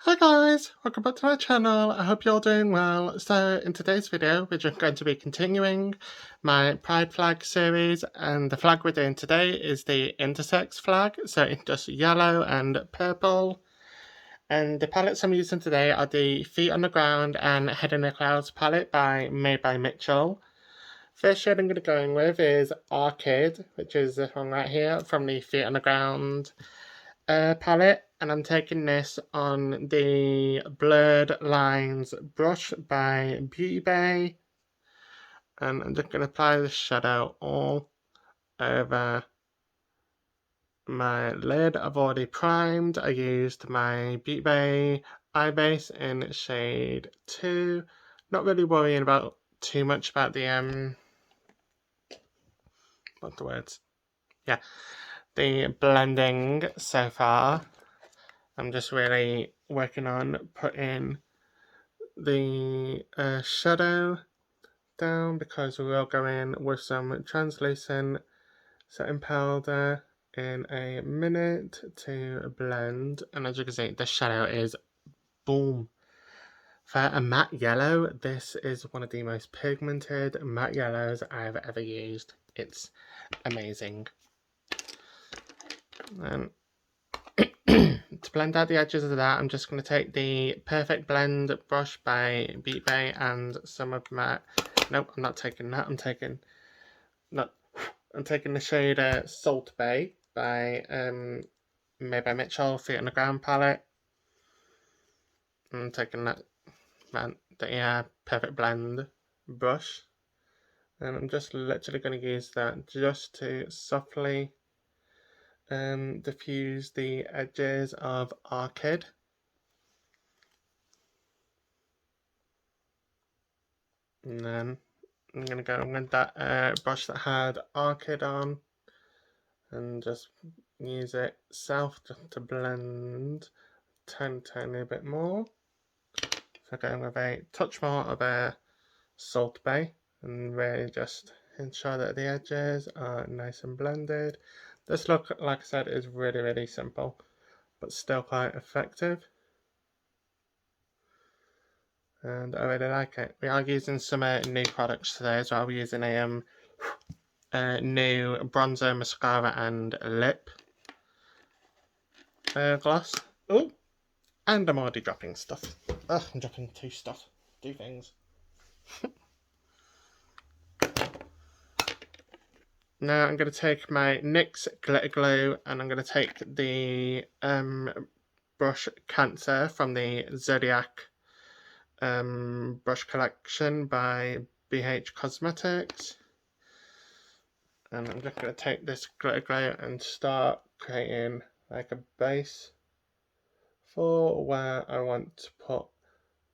Hi guys, welcome back to my channel. I hope you're all doing well. So in today's video we're just going to be continuing my Pride flag series, and the flag we're doing today is the Intersex flag. So it's just yellow and purple, and the palettes I'm using today are the Feet on the Ground and Head in the Clouds palette made by Mitchell. First shade I'm going to go in with is Orchid, which is this one right here from the Feet on the Ground palette, and I'm taking this on the Blurred Lines brush by Beauty Bay, and I'm just going to apply the shadow all over my lid. I've already primed. I used my Beauty Bay eye base in shade 2. Not really worrying about too much about the what the words? Yeah, the blending so far. I'm just really working on putting the shadow down, because we will go in with some translucent setting powder in a minute to blend. And as you can see, the shadow is boom. For a matte yellow, this is one of the most pigmented matte yellows I've ever used. It's amazing. And to blend out the edges of that, I'm just going to take the Perfect Blend brush by Beauty Bay and some of my... Nope, I'm not taking that. I'm taking the shade Salt Bay made by Mitchell, Feet on the Ground palette. I'm taking the Perfect Blend brush, and I'm just literally going to use that just to softly diffuse the edges of Orchid. And then I'm going to go with that brush that had Orchid on, and just use it just to blend tiny bit more. So going with a touch more of a Salt Bay, and really just ensure that the edges are nice and blended. This look, like I said, is really simple, but still quite effective. And I really like it. We are using some new products today as well. We're using a new bronzer, mascara and lip gloss. Oh, and I'm already dropping stuff. Ugh, I'm dropping two things. Now I'm going to take my NYX glitter glue, and I'm going to take the brush Cancer from the Zodiac brush collection by BH Cosmetics, and I'm just going to take this glitter glue and start creating like a base for where I want to put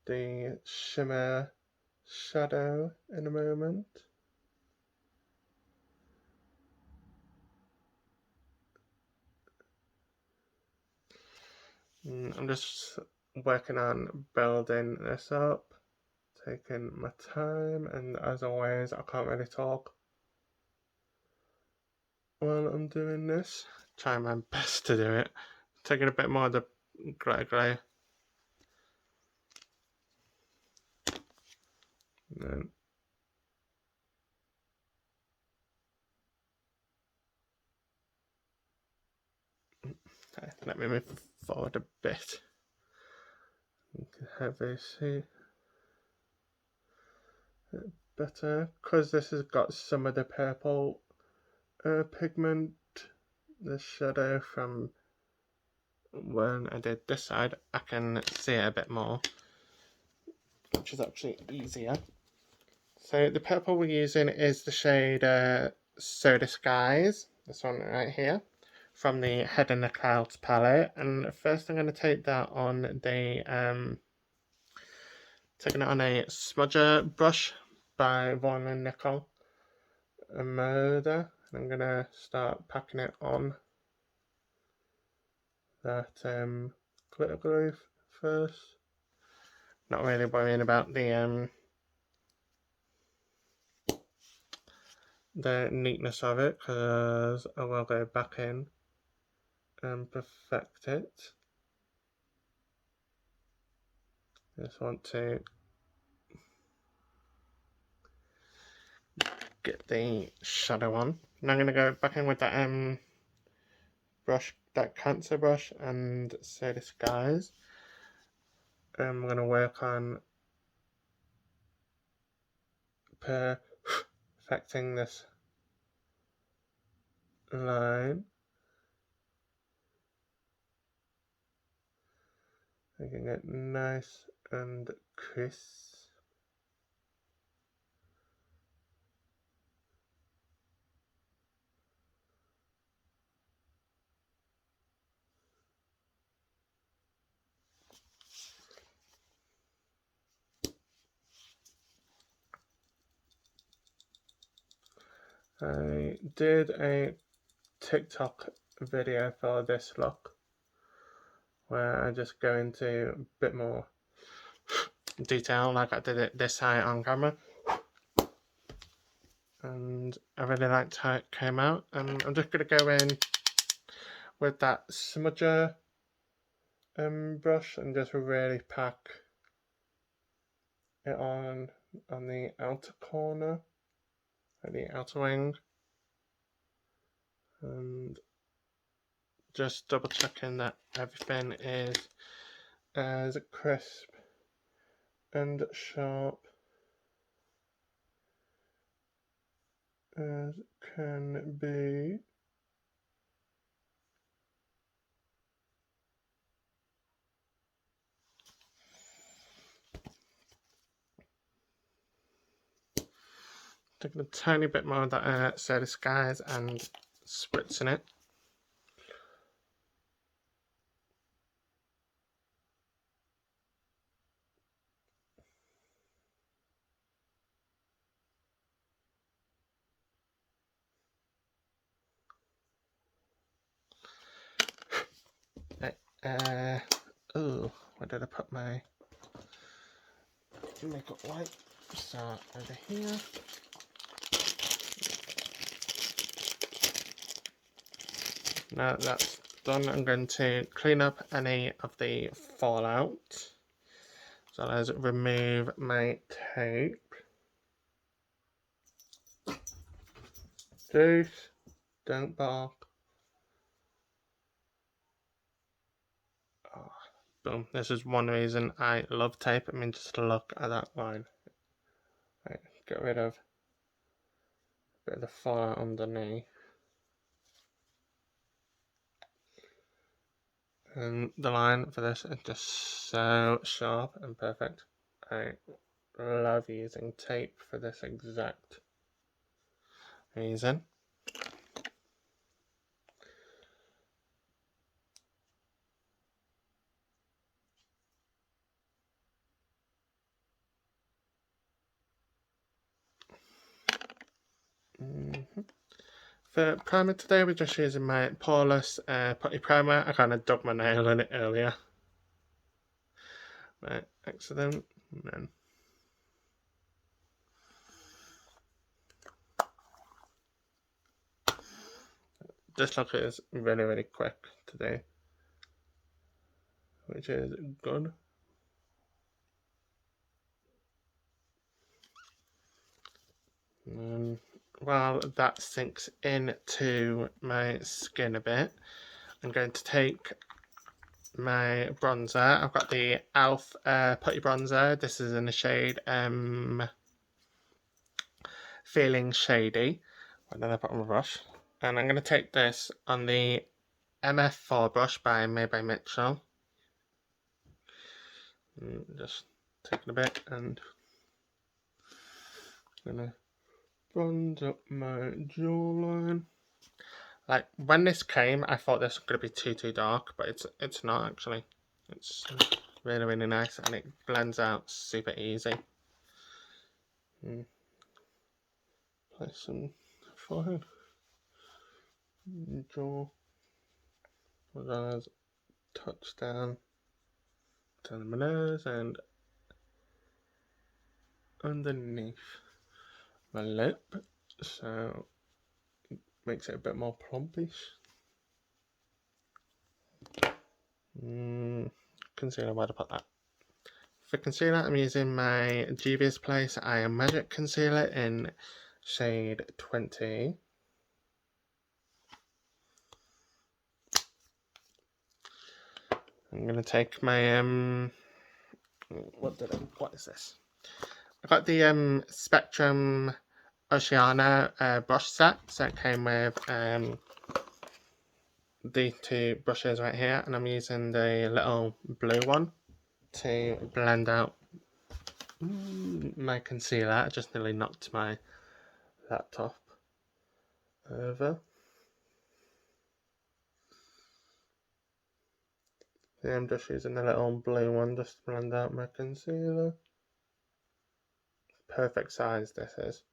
the shimmer shadow in a moment. I'm just working on building this up, taking my time, and as always I can't really talk while I'm doing this. Trying my best to do it. Taking a bit more of the glitter glue. And then let me move forward a bit. You can have a see it better, because this has got some of the purple pigment, the shadow from when I did this side. I can see it a bit more, which is actually easier. So the purple we're using is the shade Soda Skies, this one right here, from the Head in the Clouds palette. And first I'm going to take that on the taking it on a smudger brush by Vaughan and Nickel, a Murder, and I'm going to start packing it on that glitter glue first. Not really worrying about the neatness of it, because I will go back in and perfect it. Just want to get the shadow on. And I'm going to go back in with that brush, that cancer brush, and say disguise. I'm going to work on perfecting this line, making it nice and crisp. I did a TikTok video for this look where I just go into a bit more detail like I did it this side on camera, and I really liked how it came out. And I'm just going to go in with that smudger brush and just really pack it on the outer corner, at the outer wing, and just double checking that everything is as crisp and sharp as can be. Taking a tiny bit more of that say disguise and spritzing it. Oh, where did I put my makeup wipe? So over here. Now that's done, I'm going to clean up any of the fallout. So let's remove my tape. Juice, don't bark. Oh, boom. This is one reason I love tape. I mean, just look at that line. Right, get rid of a bit of the fallout underneath. And the line for this is just so sharp and perfect. I love using tape for this exact reason. For primer today, we're just using my poreless putty primer. I kind of dug my nail in it earlier by accident. And then this look is really quick today, which is good. And while that sinks into my skin a bit, I'm going to take my bronzer. I've got the e.l.f. putty bronzer. This is in the shade Feeling Shady. And then I put on my brush. And I'm going to take this on the MF4 brush by Made by Mitchell. Just taking a bit and I'm going to bronze up my jawline. Like, when this came, I thought this was going to be too dark, but it's not actually. It's really nice and it blends out super easy. Place some forehead, jaw, eyes, touch down to my nose and underneath my lip, so it makes it a bit more plumpish. Concealer, where to put that? for concealer, I'm using my Juvia's Place I Am Magic Concealer in shade 20. I'm going to take my, what is this? I got the Spectrum Oceana brush set, so it came with the two brushes right here, and I'm using the little blue one to blend out my concealer. I just nearly knocked my laptop over. Yeah, I'm just using the little blue one just to blend out my concealer. Perfect size this is.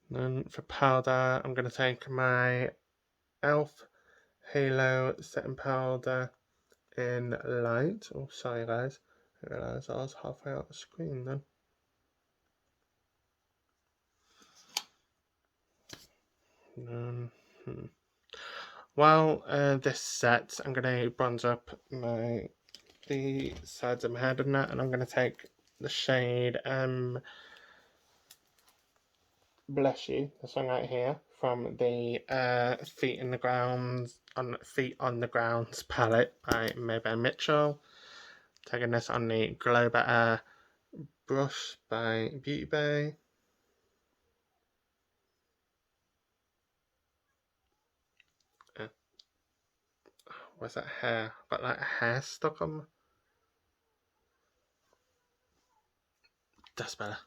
Then for powder, I'm going to take my e.l.f. Halo setting powder in light. Oh, sorry guys, I realised I was halfway out the screen then. While this sets, I'm going to bronze up the sides of my head and that, and I'm going to take the shade Bless You, this one right here, from the Feet on the Grounds palette by Mayberry Mitchell. Taking this on the Glow Better brush by Beauty Bay. What's that hair? Got like hair stuck on. That's better.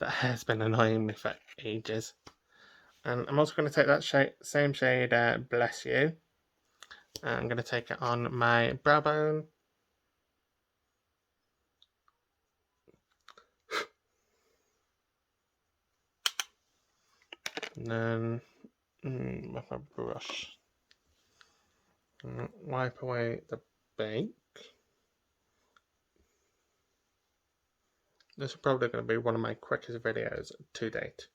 That hair's been annoying me for ages. And I'm also going to take that same shade, Bless You. And I'm going to take it on my brow bone. And then with my brush, wipe away the bake. This is probably going to be one of my quickest videos to date.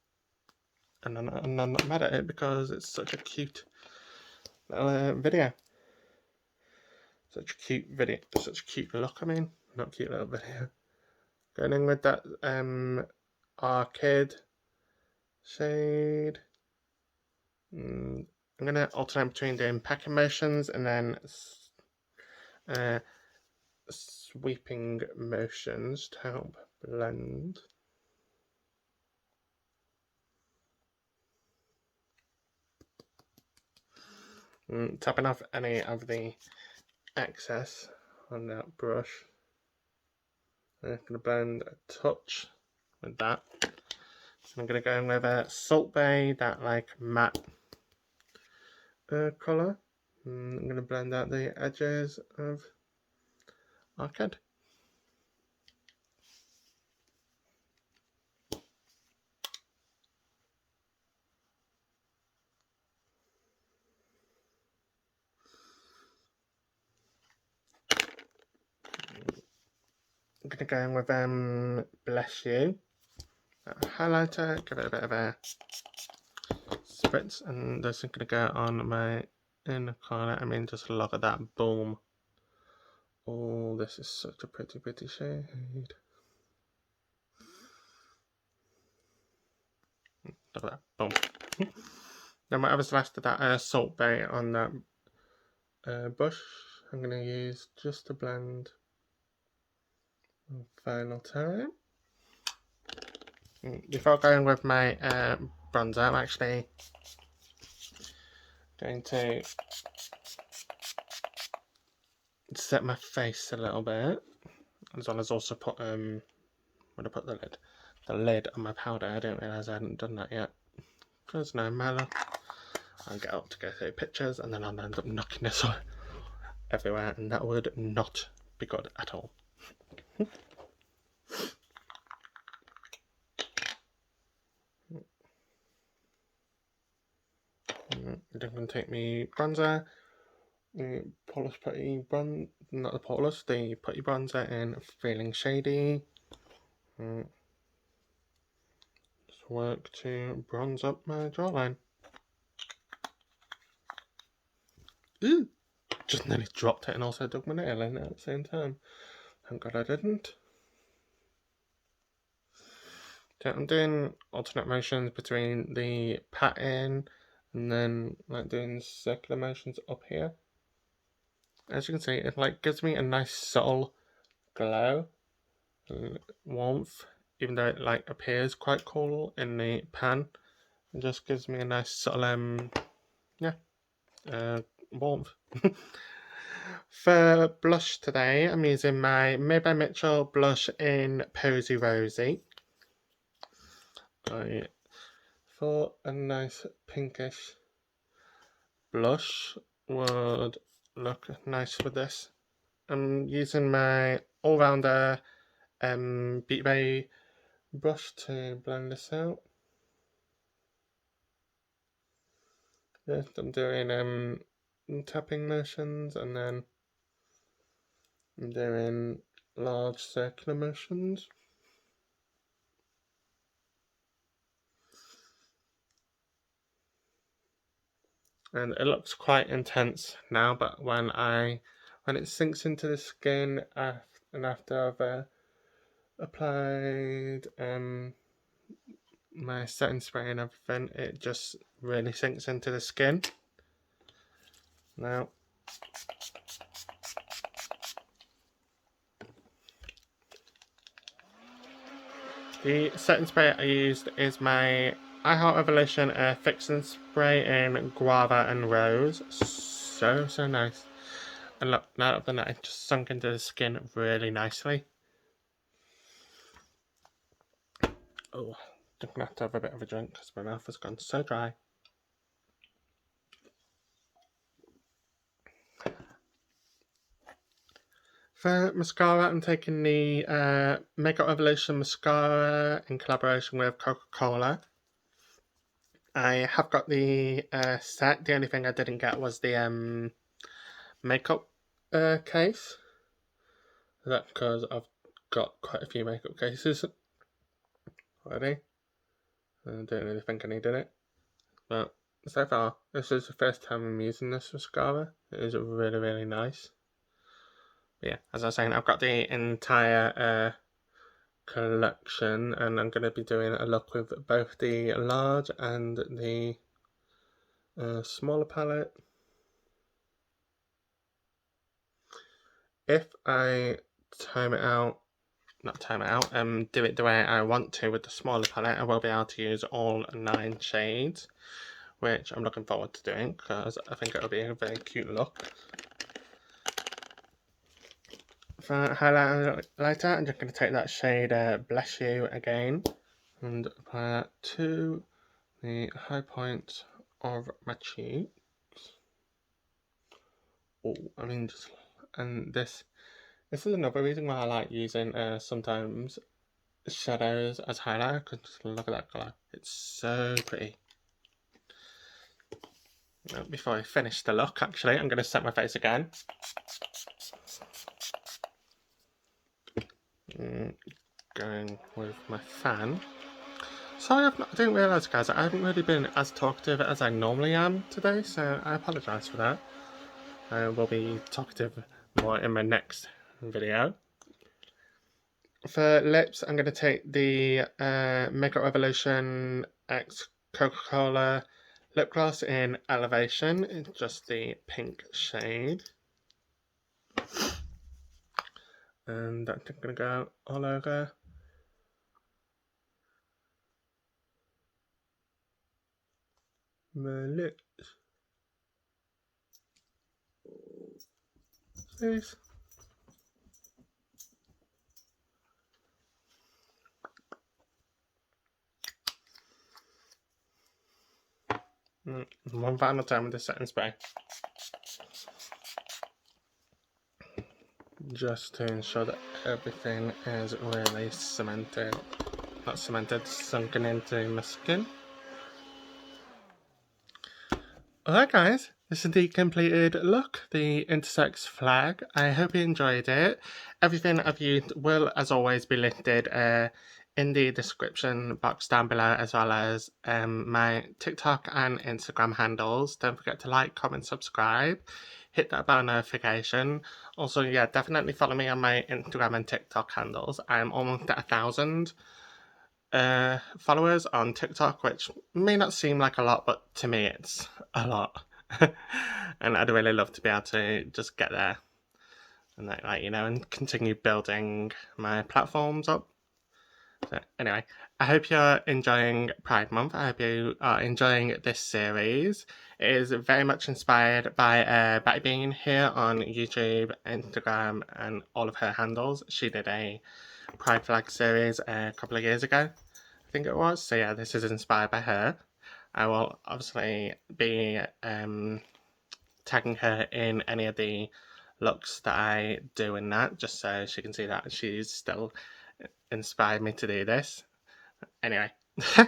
And I'm not mad at it because it's such a cute little video. Such a cute video, such a cute look, I mean. Not cute little video. Going in with that Arcade shade. I'm going to alternate between doing packing motions and then sweeping motions to help blend. Tapping off any of the excess on that brush. I'm going to blend a touch with that. So I'm going to go in with a Salt Bay, that like matte colour. I'm going to blend out the edges of Arcade. I'm going to go in with Bless You. Highlighter, give it a bit of a spritz, and this is going to go on my inner corner. I mean, just look at that, boom. Oh, this is such a pretty, pretty shade. Look at that, boom. Then whatever's left of that Salt Bay on that brush, I'm going to use just to blend the final time. Before going with my bronzer, I'm actually going to set my face a little bit, as well as also put when I put the lid on my powder. I didn't realise I hadn't done that yet, because no matter, I'll get up to go through pictures and then I'll end up knocking this everywhere, and that would not be good at all. I'm going to take my bronzer, the Polish Putty bronzer, not the Polish, the Putty bronzer in Feeling Shady. work to bronze up my jawline. Ooh! Just nearly dropped it and also dug my nail in at the same time. Thank God I didn't. So I'm doing alternate motions between the pattern and then like doing circular motions up here. As you can see, it like gives me a nice subtle glow and warmth, even though it like appears quite cool in the pan. It just gives me a nice subtle warmth. For blush today, I'm using my Made by Mitchell blush in Posy Rosy. I thought a nice pinkish blush would look nice with this. I'm using my all-rounder Beat Bay brush to blend this out. Yes, I'm doing tapping motions and then I'm doing large circular motions. And it looks quite intense now, but when it sinks into the skin and after I've applied my setting spray and everything, it just really sinks into the skin. Now, the setting spray I used is my I Heart Revolution fixing spray in Guava and Rose. So nice. And look, now that it just sunk into the skin really nicely. Oh, I'm gonna have to have a bit of a drink because my mouth has gone so dry. For mascara, I'm taking the Makeup Revolution mascara in collaboration with Coca-Cola. I have got the set. The only thing I didn't get was the makeup case. That's because I've got quite a few makeup cases already. I don't really think I needed it. But so far, this is the first time I'm using this mascara. It is really, really nice. But yeah, as I was saying, I've got the entire collection and I'm going to be doing a look with both the large and the smaller palette. If I do it the way I want to with the smaller palette, I will be able to use all 9 shades, which I'm looking forward to doing because I think it'll be a very cute look. For highlighter, I'm just going to take that shade Bless You again and apply that to the high point of my cheeks. Oh, I mean, this is another reason why I like using sometimes shadows as highlighter, because just look at that colour. It's so pretty. Now, before I finish the look, actually, I'm going to set my face again. Going with my fan. Sorry, I didn't realise, guys, I haven't really been as talkative as I normally am today, so I apologise for that. I will be talkative more in my next video. For lips, I'm going to take the Makeup Revolution X Coca-Cola lip gloss in Elevation. It's just the pink shade. And I'm going to go all over. My lips. Please. One final time with the setting spray. Just to ensure that everything is really cemented. Not cemented, sunken into my skin. Alright guys, this is the completed look, the Intersex Flag. I hope you enjoyed it. Everything I've used will, as always, be listed in the description box down below, as well as my TikTok and Instagram handles. Don't forget to like, comment, subscribe, hit that bell notification. Also, yeah, definitely follow me on my Instagram and TikTok handles. I'm almost at 1,000 followers on TikTok, which may not seem like a lot, but to me it's a lot. And I'd really love to be able to just get there and and continue building my platforms up. So anyway, I hope you're enjoying Pride Month. I hope you are enjoying this series. It is very much inspired by Betty Bean here on YouTube, Instagram, and all of her handles. She did a Pride Flag series a couple of years ago, I think it was. So yeah, this is inspired by her. I will obviously be tagging her in any of the looks that I do in that, just so she can see that she's still inspired me to do this. Anyway,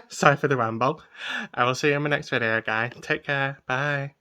sorry for the ramble. I will see you in my next video, guys. Take care. Bye.